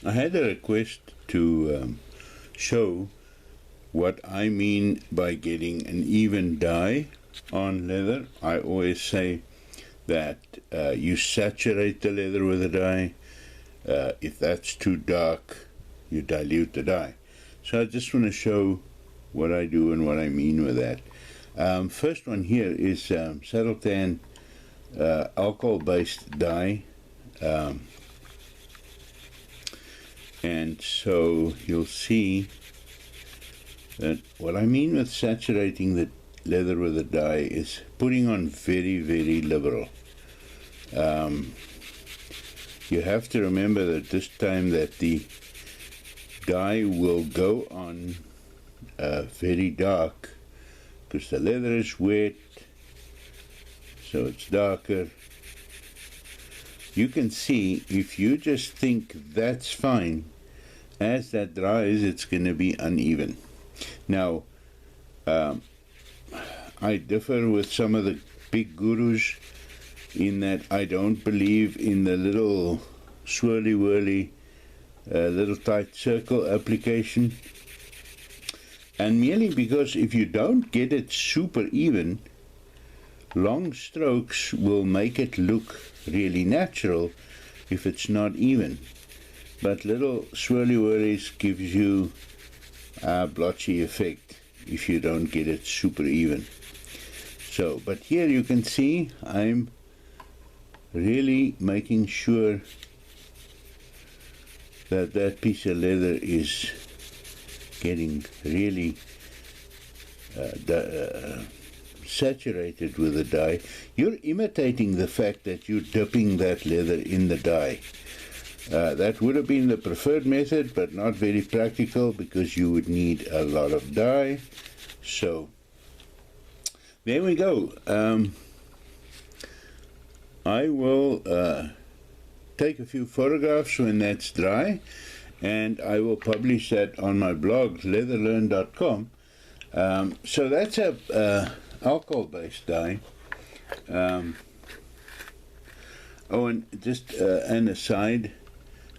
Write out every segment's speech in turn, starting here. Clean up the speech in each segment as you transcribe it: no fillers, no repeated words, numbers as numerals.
I had a request to show what I mean by getting an even dye on leather. I always say that you saturate the leather with a dye. If that's too dark, you dilute the dye. So I just want to show what I do and what I mean with that. First one here is saddle tan alcohol-based dye. And so you'll see that what I mean with saturating the leather with a dye is putting on very, very liberal. You have to remember that this time that the dye will go on very dark because the leather is wet, so it's darker. You can see if you just think that's fine, as that dries it's going to be uneven. Now I differ with some of the big gurus in that I don't believe in the little swirly whirly little tight circle application, and merely because if you don't get it super even, long strokes will make it look really natural if it's not even, but little swirly whirlies gives you a blotchy effect if you don't get it super even. So, but here you can see I'm really making sure that that piece of leather is getting really saturated with the dye. You're imitating the fact that you're dipping that leather in the dye. That would have been the preferred method, but not very practical because you would need a lot of dye. So there we go. I will take a few photographs when that's dry, and I will publish that on my blog, leatherlearn.com. So that's a alcohol-based dye. Oh, and just an aside,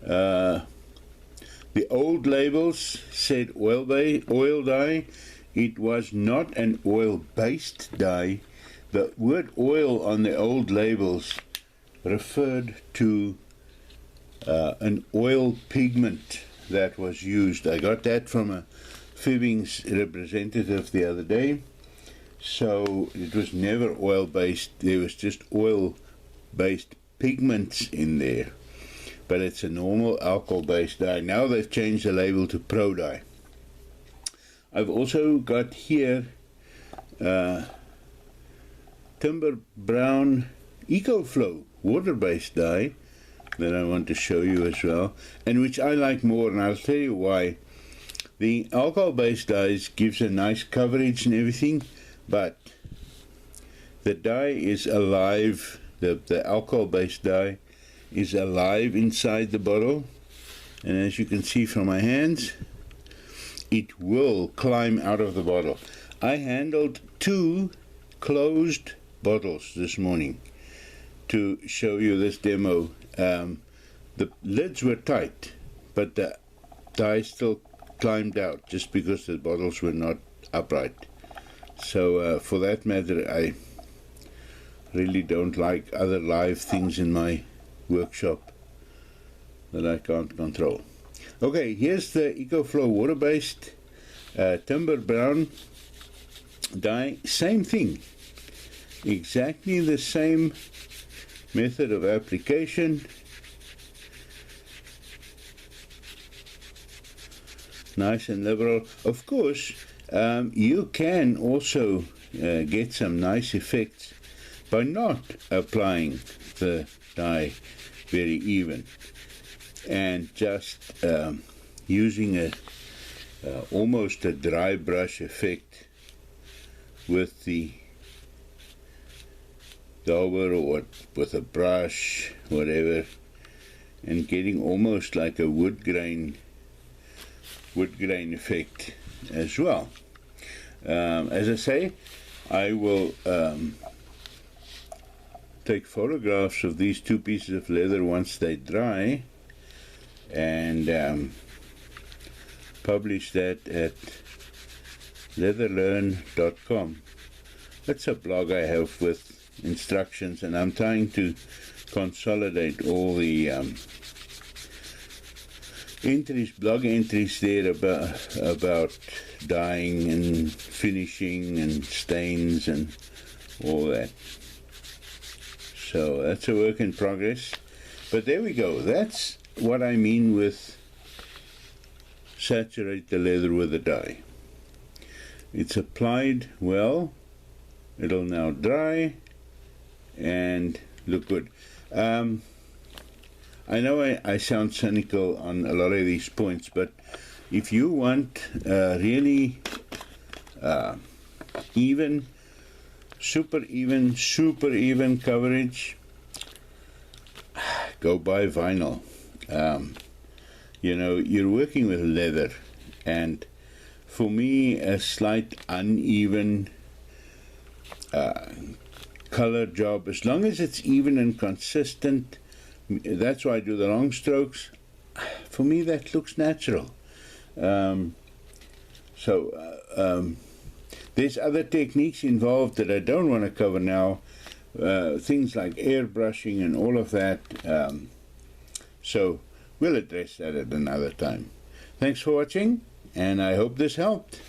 the old labels said oil dye. It was not an oil-based dye. The word oil on the old labels referred to an oil pigment that was used. I got that from a Fibbings representative the other day. So it was never oil-based. There was just oil-based pigments in there. But it's a normal alcohol-based dye. Now they've changed the label to Pro Dye. I've also got here Timber Brown EcoFlow water-based dye that I want to show you as well, and which I like more, and I'll tell you why. The alcohol-based dyes gives a nice coverage and everything, but the dye is alive. The alcohol-based dye is alive inside the bottle, and as you can see from my hands, it will climb out of the bottle. I handled 2 closed bottles this morning to show you this demo. The lids were tight, but the dye still climbed out just because the bottles were not upright. So for that matter, I really don't like other live things in my workshop that I can't control. Okay, here's the EcoFlow water-based Timber Brown dye. Same thing, exactly the same method of application. Nice and liberal. Of course, you can also get some nice effects by not applying the dye very even and just using almost a dry brush effect with the dauber or with a brush, whatever, and getting almost like a wood grain effect as well. As I say, I will take photographs of these 2 pieces of leather once they dry, and publish that at leatherlearn.com. That's a blog I have with instructions, and I'm trying to consolidate all the blog entries there about dyeing and finishing and stains and all that. So that's a work in progress. But there we go. That's what I mean with saturate the leather with a dye. It's applied well. It'll now dry and look good. I know I sound cynical on a lot of these points, but if you want really even, super even coverage, go buy vinyl. You know, you're working with leather, and for me, a slight uneven color job, as long as it's even and consistent, that's why I do the long strokes. For me, that looks natural. There's other techniques involved that I don't want to cover now, things like airbrushing and all of that. So we'll address that at another time. Thanks for watching, and I hope this helped.